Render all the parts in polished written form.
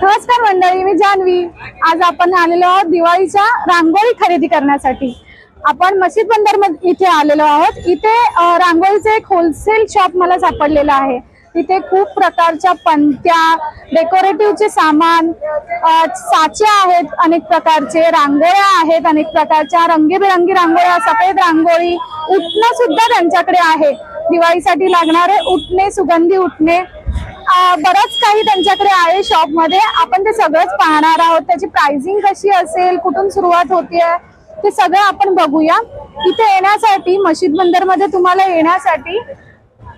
नमस्कार मंडळी, मी जान्हवी। आज आपण आलेलो आहोत दिवाळीच्या रांगोळी खरेदी करण्यासाठी। आपण मशीद बंदर इथे आलेलो आहोत। इथे रांगोळीचे एक होलसेल शॉप मला सापडलेला आहे। इथे खूप प्रकारच्या पंत्या, डेकोरेटिव्हचे सामान, साचे आहेत, अनेक प्रकारचे रांगोळ्या आहेत, अनेक प्रकारच्या रंगीबेरंगी रांगोळ्या, सफेद रांगोळी, उटणं सुद्धा त्यांच्याकडे आहे। दिवाळीसाठी लागणारे उटणे, सुगंधी उटणे, बरंच काही त्यांच्याकडे आहे शॉप मध्ये। आपण ते सगळंच पाहणार आहोत। त्याची प्राइसिंग कशी असेल, कुठून सुरुवात होते, ते सगळं आपण बघूया। इथे येण्यासाठी मशीद बंदर मध्ये तुम्हाला येण्यासाठी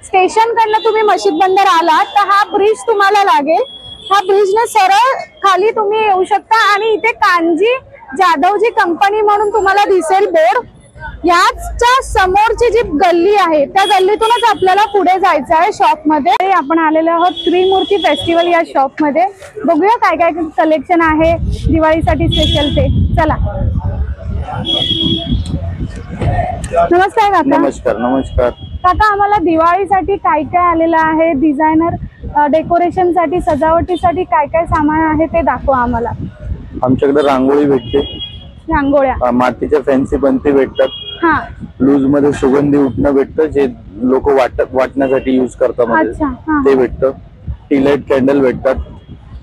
स्टेशन कडनं तुम्ही मशीद बंदर आलात तर हा ब्रिज तुम्हाला लागेल। हा ब्रिजने सरळ खाली तुम्ही येऊ शकता आणि इथे कांजी जाधवजी कंपनी म्हणून तुम्हाला दिसेल बोर्ड। याच्या समोरची जी गल्ली आहे त्या गल्लीतूनच आपल्याला पुढे जायचं आहे शॉप मध्ये। आपण आलेलो आहोत त्रिमूर्ती फेस्टिवल या शॉप मध्ये। बघूया काय काय कलेक्शन आहे दिवाळीसाठी स्पेशल ते। चला। नमस्कार काका। नमस्कार नमस्कार काका, आम्हाला दिवाळीसाठी काय काय आलेलं आहे, डिझायनर डेकोरेशन साठी, सजावटीसाठी काय काय सामान आहे ते दाखवा आम्हाला। आमच्याकडे रांगोळी भेटते, रांगोळ्या, मातीच्या फॅन्सी बनती भेटतात, हा लूज मध्ये सुगंधी उठणं भेटतं जे लोक वाटण्यासाठी यूज करतात, ते भेटतं। टी लाईट कॅन्डल भेटतात।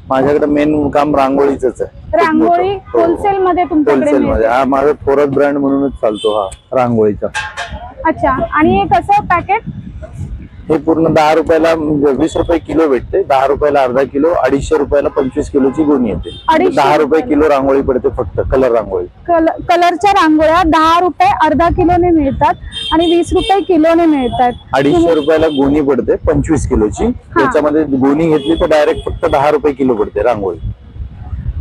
माझ्याकडे मेन काम रांगोळीच आहे। रांगोळी होलसेल मध्ये तुमच्याकडे? होलसेल मध्ये हा माझा थोरात ब्रँड म्हणूनच चालतो हा रांगोळीचा। अच्छा, आणि हे कसं पॅकेट? हे पूर्ण 10 रुपयाला 20 रुपये किलो भेटते। 10 रुपयाला अर्धा किलो, 250 रुपयाला 25 किलोची गोणी येते। 10 रुपये किलो रांगोळी पडते फक्त कलर रांगोळी। कलरच्या रांगोळ्या 10 रुपये अर्धा किलोने मिळतात आणि 20 रुपये किलोने मिळतात। 250 रुपयाला गोणी पडते 25 किलोची। त्याच्यामध्ये गोणी घेतली तर डायरेक्ट फक्त 10 रुपये किलो पडते रांगोळी।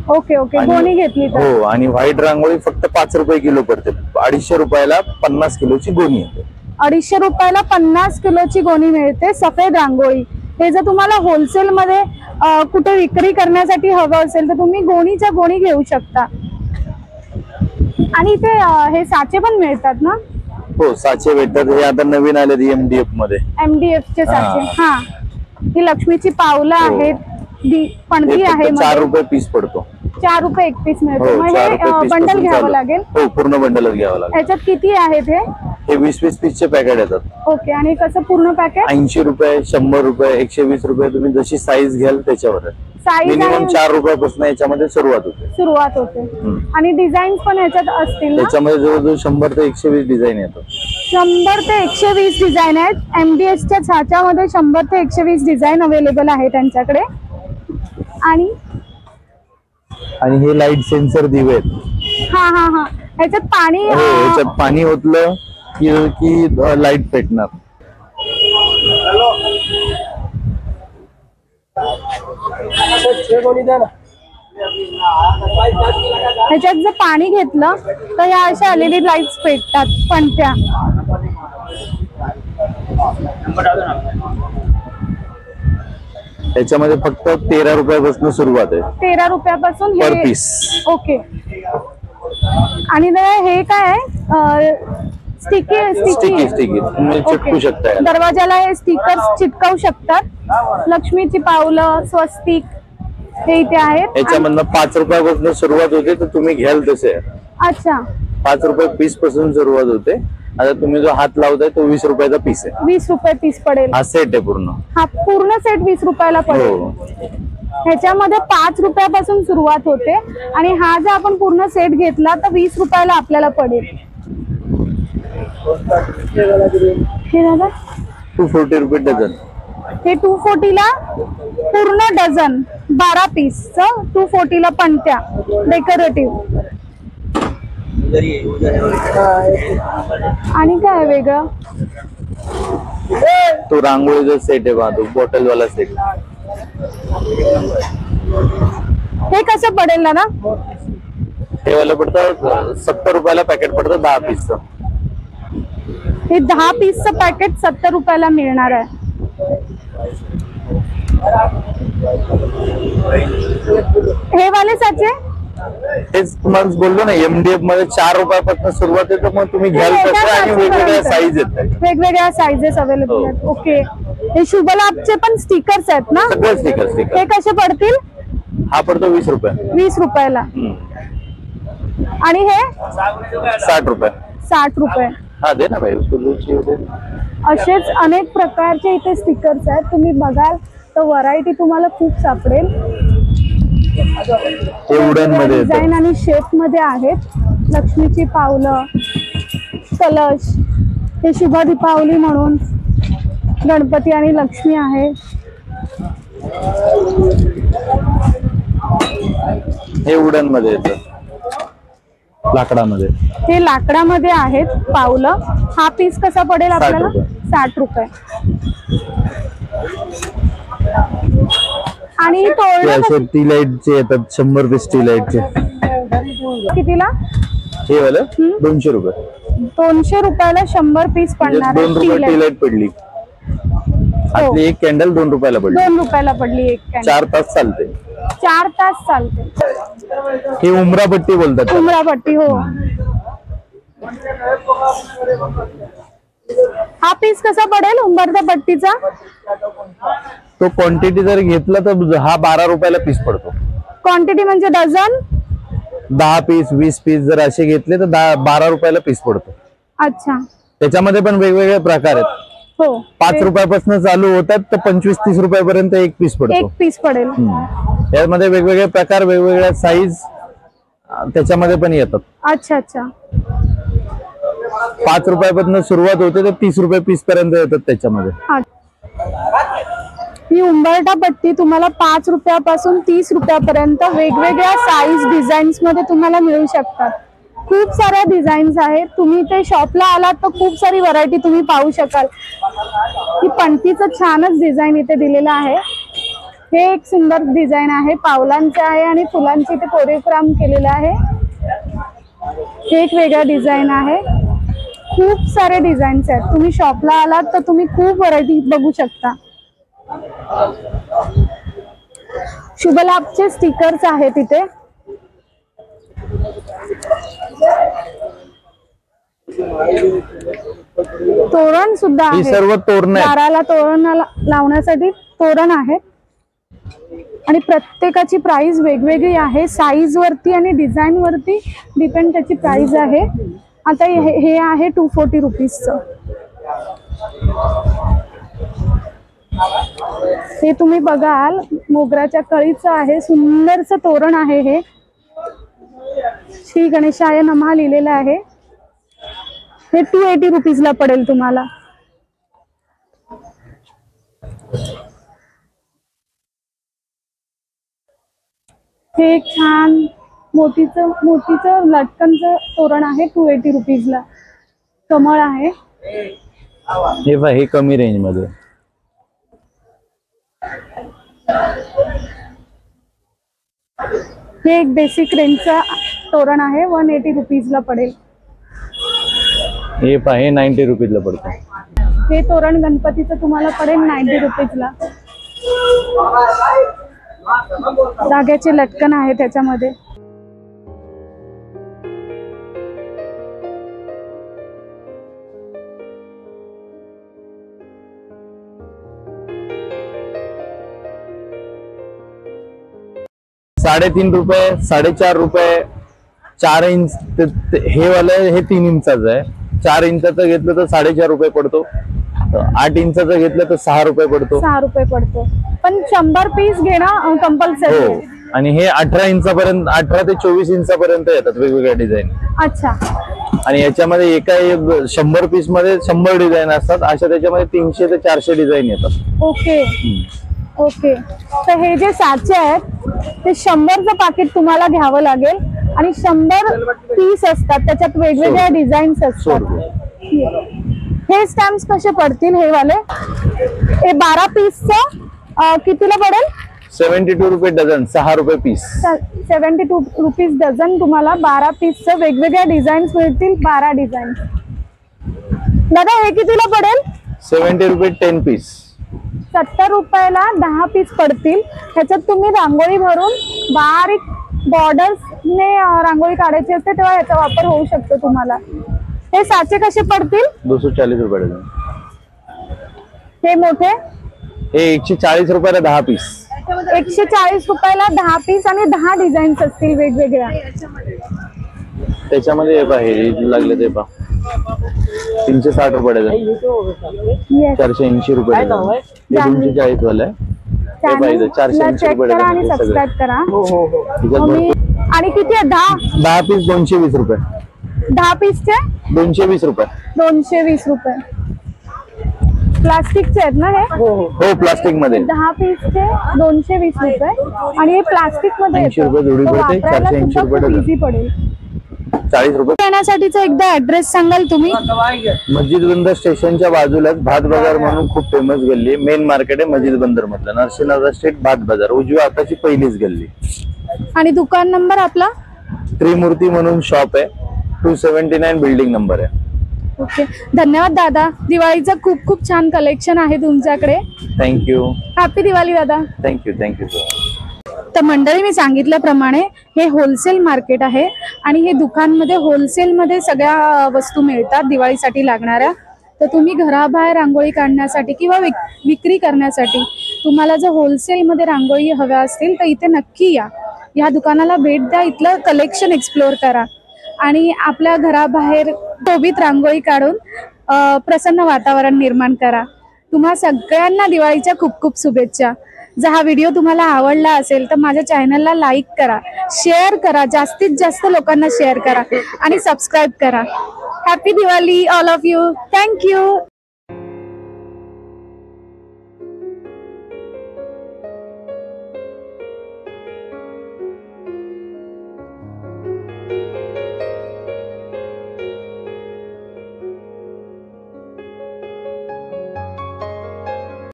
ओके ओके, गोणी घेतली तर हो। आणि व्हाईट रांगोळी फक्त 5 रुपये किलो पडते। 250 रुपयाला 50 किलोची गोणी येते। 250 रुपयाला 50 किलोची गोणी मिळते सफेद रांगोळी। हे जर तुम्हाला होलसेल मध्ये कुठे विक्री करण्यासाठी हवं असेल तर तुम्ही गोणीच्या गोणी घेऊ शकता। आणि इथे हे साचे पण मिळतात ना? हो, साचे भेटतात। हे आता नवीन आले एमडीएफ मध्ये, एमडीएफ चे साचे। हा, ही लक्ष्मीची पावलं आहेत, पणती आहे। 4 रुपये पीस पडतो। 4 रुपये एक पीस मिळतो। मग हे बंडल घ्यावं लागेल? हो, पूर्ण बंडलच घ्यावं लागेल। याच्यात किती आहेत हे 20-20 पीसचे पॅकेट येतात। ओके, आणि कसं पूर्ण पॅकेट? 80 रुपये, 100 रुपये, 120 रुपये, तुम्ही जशी साईज घ्याल त्याच्यावर आहे। मिनिमम 4 रुपयापासून याच्यामध्ये सुरुवात होते। आणि डिझाईन पण याच्यात असतील ना? त्याच्यामध्ये जवळजवळ 100 ते 120 डिझाईन येतात। 100 ते 120 डिझाईन आहेत। एमडीएसच्या छाच्यामध्ये 100 ते 120 डिझाईन अवेलेबल आहे त्यांच्याकडे। आणि हे लाईट सेन्सर दिवे आहेत। हा हा हा, याच्यात पाणी याच्यात पाणी ओतलं की लाईट पेटणार। ह्याच्यात जर पाणी घेतलं तर या अशा एलईडी लाईट्स पेटतात पणत्या। याच्यामध्ये फक्त 13 रुपयापासून सुरुवात आहे। 13 रुपयापासून पर पीस। ओके। आणि हे काय आहे? स्टिकी तुम्ही चिटकू शकता। दरवाजाला हे स्टिकर्स चिटकवू शकतात। लक्ष्मीची पावलं, स्वस्तिक हे इथे आहेत। याच्यामधनं 5 रुपयापासून सुरुवात होते, तर तुम्ही घ्याल तसे। अच्छा, 5 रुपये पीस पासून सुरुवात होते। आता तुम्ही जो हात लावताय तो 20 रुपयाचा पीस आहे। 20 रुपये पीस पडेल। हा सेट आहे पूर्ण। हा पूर्ण सेट 20 रुपयाला पडेल। ह्याच्यामध्ये 5 रुपयापासून सुरुवात होते आणि हा जर आपण पूर्ण सेट घेतला तर 20 रुपयाला आपल्याला पडेल। हे दादा 240 रुपये डझन। हे 240 ला पूर्ण डझन 12 पीस 240 ला पणत्या डेकोरेटिव्ह। आणि काय वेगळं? तो रांगोळीचा सेट आहे, तो बॉटल वाला सेट। हे कसं पडेल दादा? हे वाला पडतं 70 रुपयाला पॅकेट पडतं 10 पीसचं। हे 10 पीसचं पॅकेट 70 रुपयाला मिळणार आहे। हे वाले साचे तेच तुम्हाला बोललो ना, एमडीएफ मध्ये 4 रुपयापासून सुरुवात आहे, तर मग तुम्ही घ्याल तसं आणि वेगवेगळ्या साईज आहेत, वेगवेगळ्या साईजेस अवेलेबल आहेत. ओके, हे शुभ लाभचे पण स्टिकर्स आहेत ना? सगळे स्टिकर हे कसे पडतील? हा पडतो 20 रुपये. 20 रुपयाला. आणि हे 60 रुपये. 60 रुपये. हा दे ना भाई. असेच अनेक प्रकारचे इथे स्टिकर्स आहेत. तुम्ही बघाल तर व्हरायटी तुम्हाला खूप सापडेल. हे वुडन मध्ये डिझाईन आणि शेप मध्ये आहेत. लक्ष्मीची पावलं, कलश, हे शुभ दीपावली म्हणून गणपती आणि लक्ष्मी आहे. हे वुडन मध्ये येतं, लाकडामध्ये. हे लाकडामध्ये आहेत पावलं. हा पीस कसा पडेल आपल्याला? 60 रुपये. आणि टी लाईटचे येतात 100 रुपये टी लाईटचे. कितीला? हे वाला 200 रुपये. 200 रुपयाला 100 पीस पडणार. 2 रुपये टी लाईट पडली. आपली एक कॅन्डल 2 रुपयाला पडली. 2 रुपयाला पडली एक कॅन्डल. 4 तास चालते. 4 तास चालते. ही उमरापट्टी बोलतात. उमरापट्टी. हो. हा पीस कसा पडेल उंबरठा पट्टीचा? तो क्वांटिटी जर घेतला तर हा 12 रुपयाला पीस पडतो. क्वांटिटी म्हणजे डझन? 10 पीस 20 पीस जर असे घेतले तर 12 रुपयाला पीस पडतो. अच्छा. त्याच्यामध्ये पण वेगवेगळे प्रकार आहेत. हो. 5 रुपयापासून चालू होतात तर 25-30 रुपयापर्यंत एक पीस पडतो. एक पीस पडेल. त्यामध्ये वेगवेगळे प्रकार, वेगवेगळ्या साईज त्याच्यामध्ये पण येतात. अच्छा अच्छा. 5 रुपयापासून सुरुवात होते तर 30 रुपये पीस पर्यंत येतात त्याच्यामध्ये. ही उंबरठा पट्टी तुम्हाला 5 रुपयापासून 30 रुपयापर्यंत वेगवेगळ्या साईज डिझाईन्स मध्ये तुम्हाला मिळू शकतात. खूप साऱ्या डिझाईन्स आहेत. तुम्ही ते शॉपला आलात तर खूप सारी व्हरायटी तुम्ही पाहू शकाल. ही पणतीचं छानच डिझाईन इथे दिलेलं आहे. हे एक सुंदर डिझाईन आहे, पावलांचे आहे आणि फुलांची इथे कोरिओग्राम केलेलं आहे. हे एक वेगळा डिझाईन आहे. खूप सारे डिझाईन्स आहेत. तुम्ही शॉपला आलात तर तुम्ही खूप व्हरायटी बघू शकता. शुभलाभचे स्टिकर्स आहेत इथे. तोरण सुद्धा आहे. सर्व तोरण, दाराला तोरण लावण्यासाठी तोरण आहेत. आणि प्रत्येकाची प्राइस वेगवेगळी आहे. साईज वरती आणि डिझाईन वरती डिपेंड त्याची प्राइस आहे. आता हे आहे 240 रुपीजचं. हे तुम्ही बघाल मोगऱ्याच्या कळीचं आहे. सुंदरचं तोरण आहे हे. श्री गणेशाय नमः लिहिलेलं आहे. हे 280 रुपीजला पडेल तुम्हाला. हे एक छान मोतीचं लटकनचं तोरण आहे 280 रुपीजला. कमळ आहे. हे कमी रेंज मध्ये. हे एक बेसिक रेंजचा तोरण आहे 180 रुपीजला पडेल. हे 90 रुपीजला पडतं. हे तोरण गणपतीचं तुम्हाला पडेल 90 रुपीजला. धाग्याचे लटकन आहे त्याच्यामध्ये. ₹3.5 रुपये, ₹4.5, 4 इंच. हे वालं हे 3 इंचाचं आहे. 4 इंचाचं घेतलं तर ₹4.5 रुपये पडतो. 8 इंचाचं घेतलं तर 6 रुपये पडतो. 6 रुपये पडतो. पण 100 पीस घेणं कंपल्सरी आहे. आणि हे 18 इंचापर्यंत, 18 ते 24 इंचापर्यंत येतात वेगवेगळ्या डिझाईन. अच्छा. आणि याच्यामध्ये एका 100 पीस मध्ये 100 डिझाईन असतात. अशा त्याच्यामध्ये 300 ते 400 डिझाईन येतात. Okay okay. तर हे जे साचे आहेत ते 100चं पाकिट तुम्हाला घ्यावं लागेल. आणि 100 पीस असतात, त्याच्यात वेगवेगळ्या डिझाईन्स असतात. हे स्टॅम्प्स कसे पडतील हे वाले? हे 12 पीसचं कितीला पडेल? 72 रुपये डझन, 6 रुपये पीस. 72 rupees dozen. तुम्हाला 12 पीसचं वेगवेगळ्या डिझाईन्स मिळतील. 12 डिझाईन. दादा हे कितीला पडेल? 70 रुपये 10 पीस. 70 रुपयाला 10 पीस पडतील. ह्याच्यात तुम्ही रांगोळी भरून बारीक बॉर्डर्सने रांगोळी काढायची असते तेव्हा ह्याचा वापर होऊ शकतो तुम्हाला. हे साचे कसे पडतील? 240 रुपये डझन. हे मोठे? हे 140 रुपयाला 10 पीस. 140 रुपयाला 10 पीस आणि 10 डिझाईन्स असतील वेगवेगळ्या. त्याच्यामध्ये हे पहा, हे लागले ते पहा 360 रुपये डझन, 480 रुपये डझन, हे 240 वाला आहे. हे पाहिजे 480 रुपये डझन आणि आहे सबस्क्राईब करा. सगळं. आणि किती आहे? 10 पीस 220 रुपये. 10 पीसचे 220 रुपये. 220 रुपये. प्लास्टिकचे आहेत ना हे? हो प्लास्टिक मध्ये. 10 पीसचे 220 रुपये आणि हे प्लास्टिक मध्ये 80 रुपये जोडी पडते, 480 रुपये डझन. इझी पडेल. 40 रुपये. येण्यासाठीचा एकदा ऍड्रेस सांगाल तुम्ही? मस्जिद बंदर स्टेशनच्या बाजूलाच भात बाजार म्हणून खूप फेमस गल्ली आहे. मेन मार्केट आहे मस्जिद बंदर मधलं, नरसिंहनाथ स्ट्रीट भात बाजार, उजव्या हाताची पहिलीच गल्ली. आणि दुकान नंबर आपला? त्रिमूर्ती म्हणून शॉप आहे, 279 बिल्डिंग नंबर आहे. ओके, धन्यवाद दादा. दिवाळीचं खूप खूप छान कलेक्शन आहे तुमच्याकडे. थँक्यू. हॅपी दिवाळी दादा. थँक्यू. थँक्यू. तर मंडळी, मी सांगितल्याप्रमाणे हे होलसेल मार्केट आहे आणि हे दुकानमध्ये होलसेलमध्ये सगळ्या वस्तू मिळतात दिवाळीसाठी लागणाऱ्या. तर तुम्ही घराबाहेर रांगोळी काढण्यासाठी किंवा विक्री करण्यासाठी तुम्हाला जर होलसेलमध्ये रांगोळी हव्या असतील तर इथे नक्की या. या दुकानाला भेट द्या, इथलं कलेक्शन एक्सप्लोअर करा आणि आपल्या घराबाहेर शोभीत रांगोळी काढून प्रसन्न वातावरण निर्माण करा. तुम्हा सगळ्यांना दिवाळीच्या खूप खूप शुभेच्छा. जर हा व्हिडिओ तुम्हाला आवडला असेल तर माझ्या चॅनलला लाईक करा, शेअर करा, जास्तीत जास्त लोकांना शेअर करा आणि सबस्क्राईब करा. Happy Diwali all of you. Thank you.